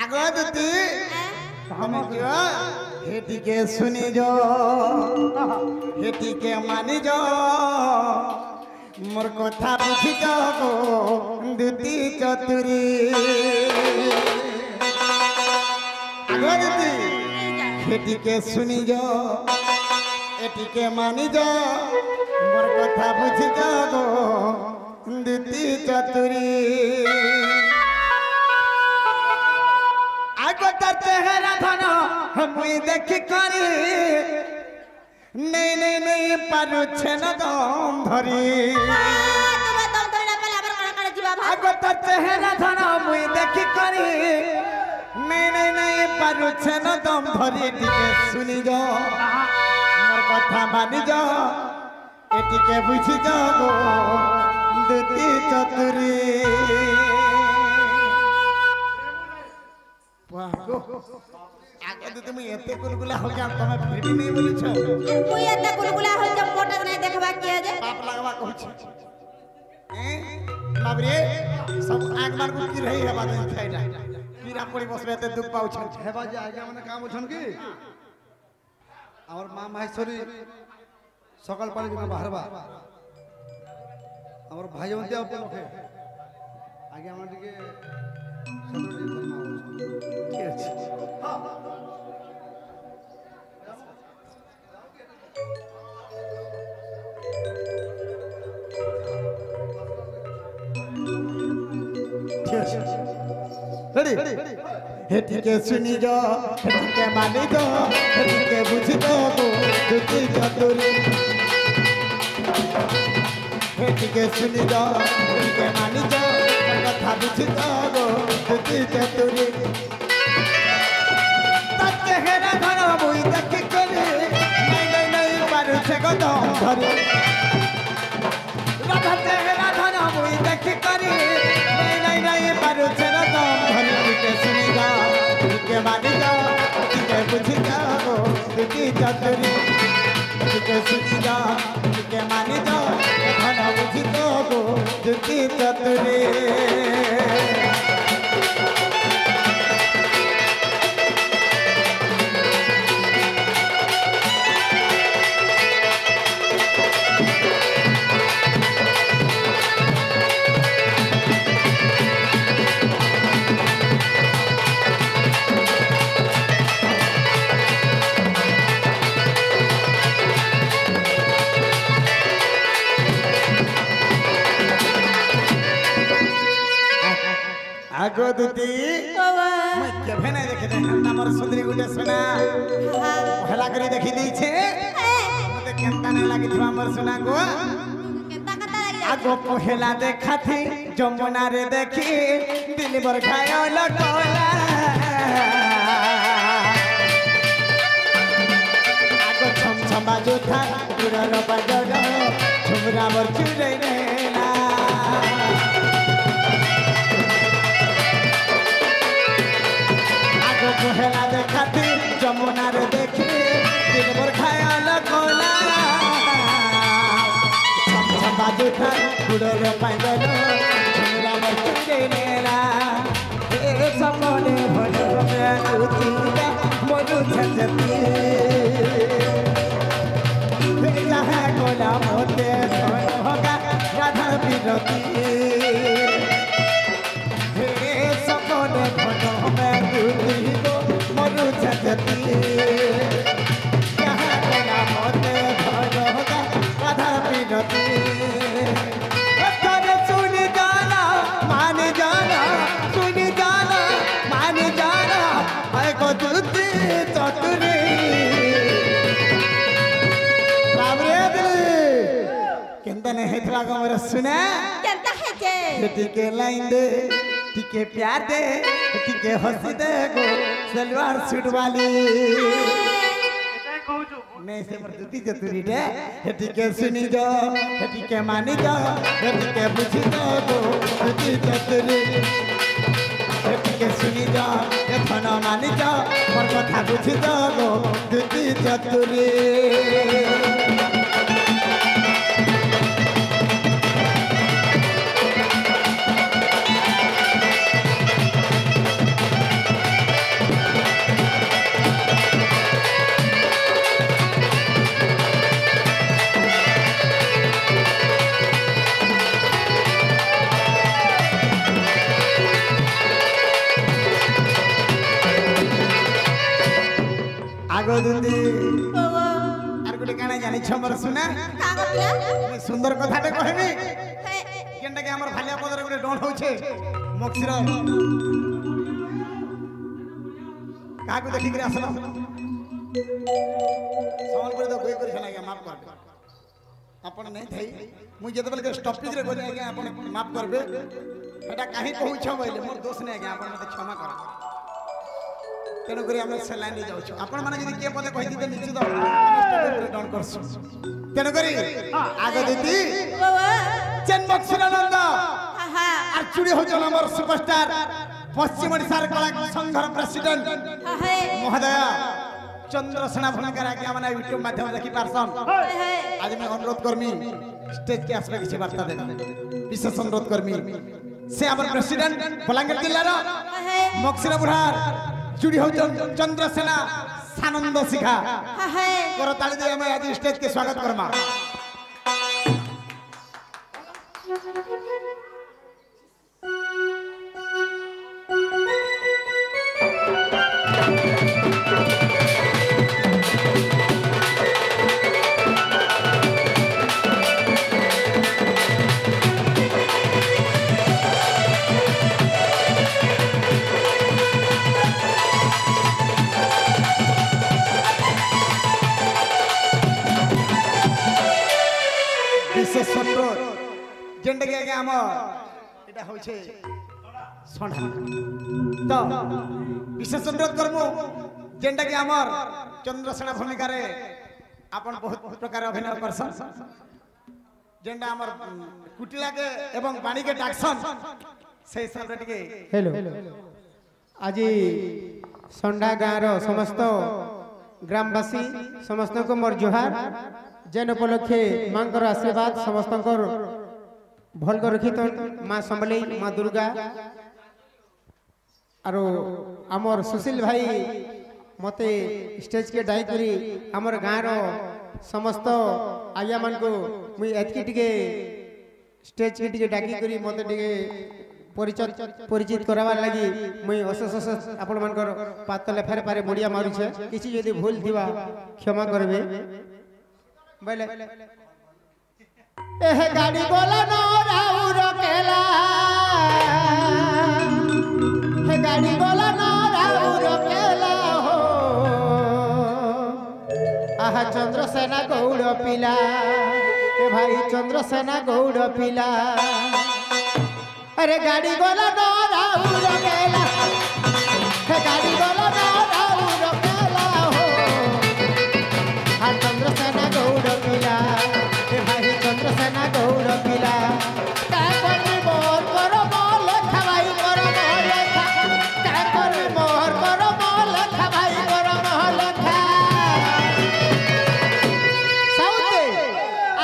आगदती हम जो हेटी के सुनी जो हेटी के मानी जो मोर कथा बुझी जो दुती चतुरी आगदती हेटी के सुनी जो हेटी के मानी जो मोर कथा बुझी जो दुती चतुरी चेहरा धनो मुई देखी करी नहीं नहीं नहीं पारु छेन दम धरी आगो तो चेहरा धनो मुई देखी करी नहीं नहीं नहीं पारु छेन दम धरी टिके सुनी जो मोर कथा मानी जो एटिके बुझी जो दुती चतुरी आगे तो तुम एते गुलगुला हो गया तमे फिर भी नहीं बोली छ मुई एते गुलगुला हो जब मोटक नहीं देखबा के जे पाप लगवा कहू छ बाबरे सब आग मार को की रही है बात खाइला कीड़ा पड़ी बसबे एते दुख पाउ छ हेबा जे आगे माने काम छन की और मां माहेश्वरी सकाल पानी दिन बाहरबा हमर भाई होते उपलक्षे आगे हमर दिके हेटी के सुनी जो हेटी के मानी जो हेटी के बुझी जो दुती चतुरी हेटी के सुनी जो हेटी के मानी जो कथा बुझी जो दुती चतुरी चेहरा धरो मुई देखी करी नहीं नहीं नहीं पारु छे गो दम धरी राधा चेहरा धरो मुई देखी करी नहीं नहीं नहीं पारु छे गो दम धरी के सुनी जा के मानी जा के बुझी जा दुती चतुरी के सुनी जा के मानी जा धन बुझी जा दुती चतुरी आगो दुती मैं केभे नहीं देखे दे हमर सुंदरी गुटे सुना हला करी देखि दी छे मते केंता नहीं लागी छ हमर सुना को केंता कता लागी आगो पहला देखा थी जमुना रे देखी दिल भर खायो लटोला आगो छम छम बाजू था पुरन बजर झुमरा बर चुरे नेला पहला देखा थी जमुना रे देखी दिन भर खाया कोला बाजू था गुड़र पाइल झुमरा में चुके नेला ए सपने भलो में उठीला मनु छजती जहाँ कोला मोते होगा राधा विरती हे सपने भलो में उठीला मनु छजती जहाँ कोला मोते होगा राधा विरती सुना टिके लाइन दे टिके प्यार दे टिके हंसी दे गो सलवार सूट वाली नहीं से मर दुती चतुरी दे टिके सुनी जो टिके मानी जो टिके बुझी जो गो दुती चतुरी टिके सुनी जो थना मानी जो मोर कथा बुझी जो गो दुती चतुरी आगो दीदी बाबा आर गोटे काना जानि छमर सुना का गपिला मैं सुंदर कथाटे कहबी हे केनटा के हमर भालिया पदर गोटे डन होछे मक्सिर काको देखि करे असला सवाल करे तो कोई करे छना के माफ कर आपण नहीं थई मु जते बेल के स्टॉपेज रे गने के आपण माफ करबे एटा काहे कहू छ बोले मोर दोष नै के आपण मते क्षमा कर तेनो करी हम सेलाइन ले जाउ छ आपण माने यदि के पदे कहि दिते निश्चित स्टॉपेज रे डाउन करछु तेनो करी आगे दीदी बाबा चेन मक्सिरानंद हा আর চুরি হজন আমার সুপারস্টার পশ্চিম ওড়িশার কলা সংঘর প্রেসিডেন্ট हे মহোদয় চন্দ্রসেনা ভূমিকার আজ্ঞা মানে ইউটিউব মাধ্যমে দেখি পারছন हे আজ আমি অনুরোধ করমি স্টেজ কে আসবে কিছু বার্তা দেবে বিশেষ অনুরোধ করমি সে আমার প্রেসিডেন্ট বলাঙ্গীর জেলার हे মক্সিরা বুড়ার চুরি হজন চন্দ্রসেনা সানন্দ শিখা हे করতালি দিয়ে আমি আজ স্টেজ কে স্বাগত করমা বিশেষ অনুরোধ যেটা কি আগে আমার এটা হচ্ছে সন্ধ্যা তো বিশেষ অনুরোধ করবো যেটা কি আমার চন্দ্রসেনা ভূমিকারে আপন বহুত প্রকার অভিনয় করছেন যেটা আমার কুটিলাকে এবং বাণীকে ডাকছেন সেই হিসাবে টিকে हेलो आज संडा गाँव समस्त ग्रामवासी समस्त को मोर जुहार जेन उपलक्षे माँ आशीर्वाद समस्त भल कर रखी माँ संबली माँ दुर्गा आरो आमर सुशील भाई मते स्टेज के डाई करी आमर गाँव समस्त आया मान को मुई एतकी टिके स्टेज के टिके डाकी करी मते टिके परिचित करावार लगी मुई अशेष अशेष आपण मानकर पातले फेरे पारे मुड़िया मारू छे किछि यदि भूल दिवा क्षमा करबे बोले एह गाड़ी बोला न राउर केला हे गाड़ी बोला न राउर केला हो आहा चंद्रसेना गौड़ पिला ए भाई चंद्रसेना गौड़ पिला अरे गाड़ी बोला न राउर केला हे गाड़ी बोला न राउर केला हो हा चंद्रसेना गौड़ पिला हे भाई चंद्रसेना गौड़ पिला का करबी मोर करो मोल खवाई करो मोल खा का करबी मोर करो मोल खवाई करो मोल खा साउते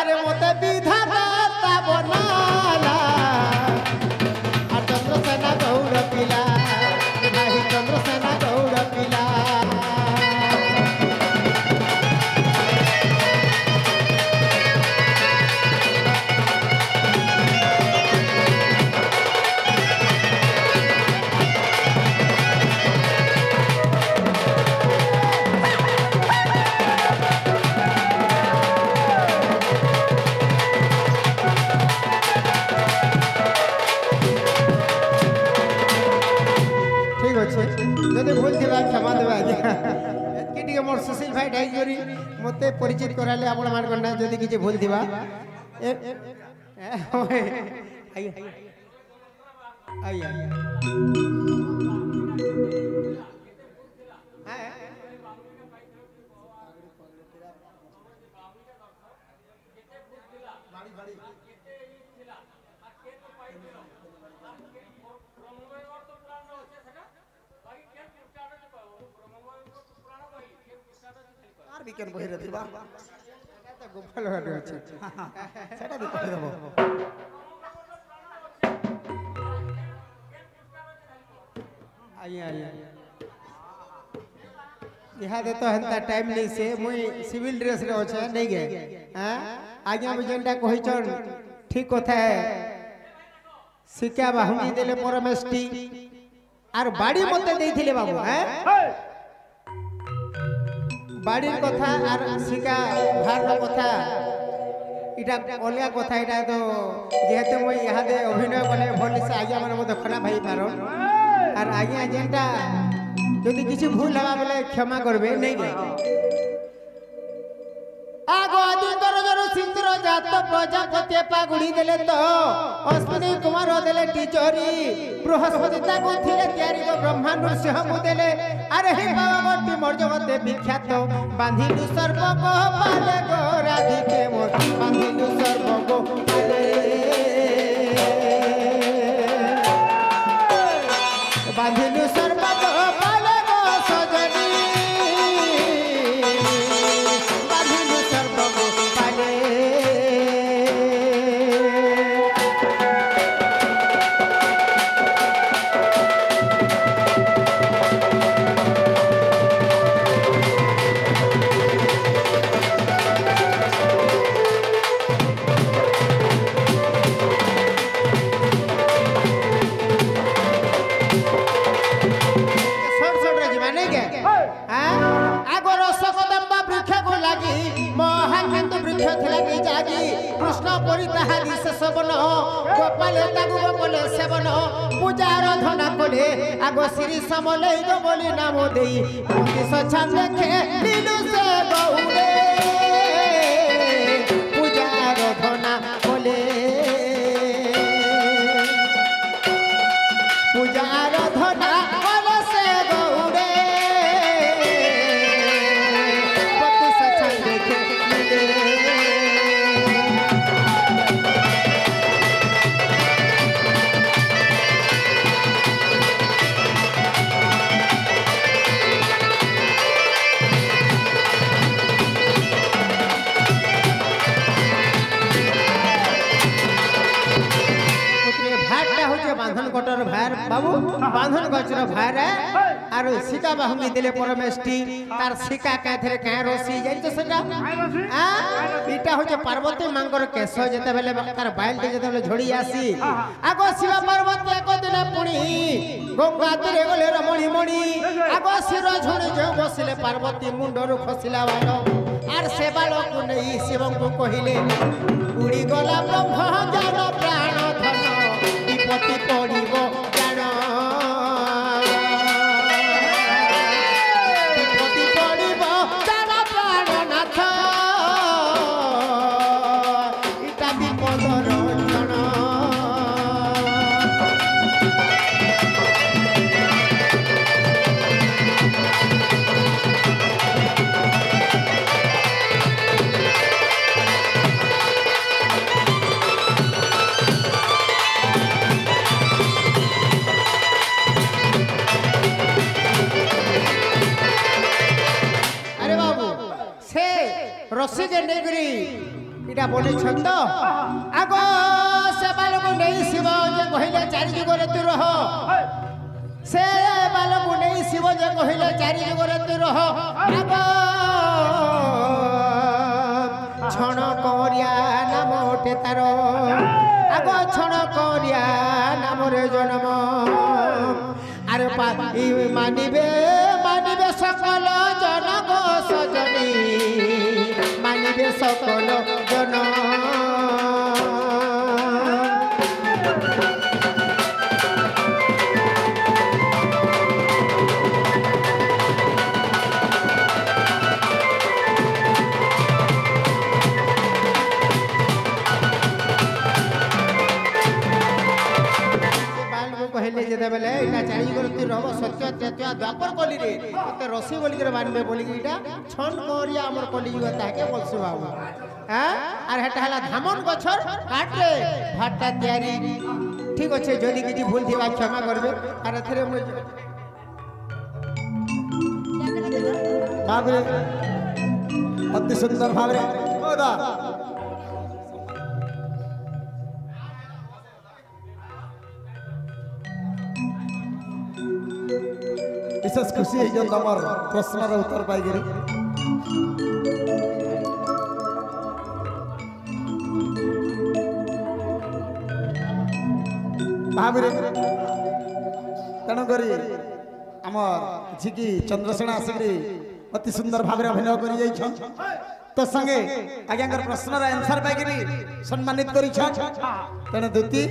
अरे मोते विधाता बनाला आ चंद्रसेना गौड़ पिला हे भाई चंद्रसेना गौड़ पिला ठीक अच्छे जदि भूल थी क्षमा देवा आज्ञा एतकी टिके मोर सुशील भाई डाई करी मते परिचित कराले आपण मान करना जदि किछि भूल थिबा आइए आइए আর বিকেন বহিরে দিবা तो गोपाल घाट अच्छे সেটা বি কই দেব आइए आइए यहाँ दे तो हंता टाइम नहीं से मुई सिविल ड्रेस रे अच्छे नहीं गए हां आज्ञा बुझनटा कहि छन ठीक कथा है सिक्का बाहुनी देले परमेष्टि आर बाड़ी मते देथिले बाबू हैं বাড়ির কথা আর শিকা ভার কথা এটা অলগা কথা এটা তো যেহেতু মই ইহাদে অভিনয় বলে ভলসে আজ্ঞা মানে মতো খারাপ হয়ে পার আর আজ্ঞা যেটা যদি কিছু ভুল হওয়া বলে ক্ষমা করবে নেই আগো আদিতর জর সিন্ধুর জাত প্রজাপতি পাগুড়ি দেলে তো অশ্বিনী কুমার দেলে টিচরি বৃহস্পতি তাকু থিলে তিয়ারি গো ব্রহ্মাণ্ড সিংহ দেলে আরে হে বাবাটি মোর জগতে বিখ্যাত বাঁধিলু সর্ব গো পালে গো রাধিকে মোর বাঁধিলু সর্ব গো পালে বাঁধিলু সর্ব গো পালে গো সজনী বাঁধিলু সর্ব গো পালে কৃষ্ণ পরিতাহারি সেবন গোপালে তাগু গোপালে সেবন পূজা আরাধনা করে আগ শ্রী সমলেই বলি নাম দেই সছান দেখে লীলু সে গৌরে পূজা আরাধনা বলে পূজা আরাধনা বলে সে গৌরে পতি সছান দেখে बांधन गटर भार बाबू बांधन गचर भार आरो सिका बाहुंगी दिले परमेष्टि तार सिका काथरे का रोसी जाई तो सेटा आ इटा होचे पार्वती मांगर केश जेते बेले तार बाइल ते जेते बेले झड़ी आसी आगो शिव पार्वती एको दिने पुणी गंगा तीरे गले रमणी मणि आगो शिर झुणी जो बसिले पार्वती मुंडरु खसिला बालो आर से बालो को नै शिव को कहिले उड़ी गला ब्रह्म ज्ञान प्राण धन विपत्ति पड़िब जान विपत्ति पड़िब जान प्राणनाथ इटा विपदर क्षण रसी के नेगरी इटा बोले छंद आगो से बालक नहीं शिव जे कहिले चारि जुग रे तू रह से बालक नहीं शिव जे कहिले चारि जुग रे तू रह आगो क्षण करिया नाम ओटे तारो आगो क्षण करिया नाम रे जन्म अरे मानिबे मानिबे सकल जनक सजनी मानिबे सकल जन कहले जेते बेले इटा चारि गरती रहबो सत्य तत्व द्वापर कली रे ते रसी बोली के मानबे बोली कि इटा छन करिया हमर कली जुग ताके बोलसु बाबू हां आर हेटा हला धामन गछर काटे भाटा तयारी ठीक अछि जदी किछि भूल थिबा क्षमा करबे आर एथरे मु बाबरे अति सुंदर भावरे ओदा विशेष खुशी है जो तमर प्रश्न उत्तर पाई गरी भाभी तेणुक आम झिकी चंद्रसेना आसिक अति सुंदर भाव अभिनय कर तो संगे आज्ञा प्रश्नर आंसर पाई सम्मानित कर तेणु द्युति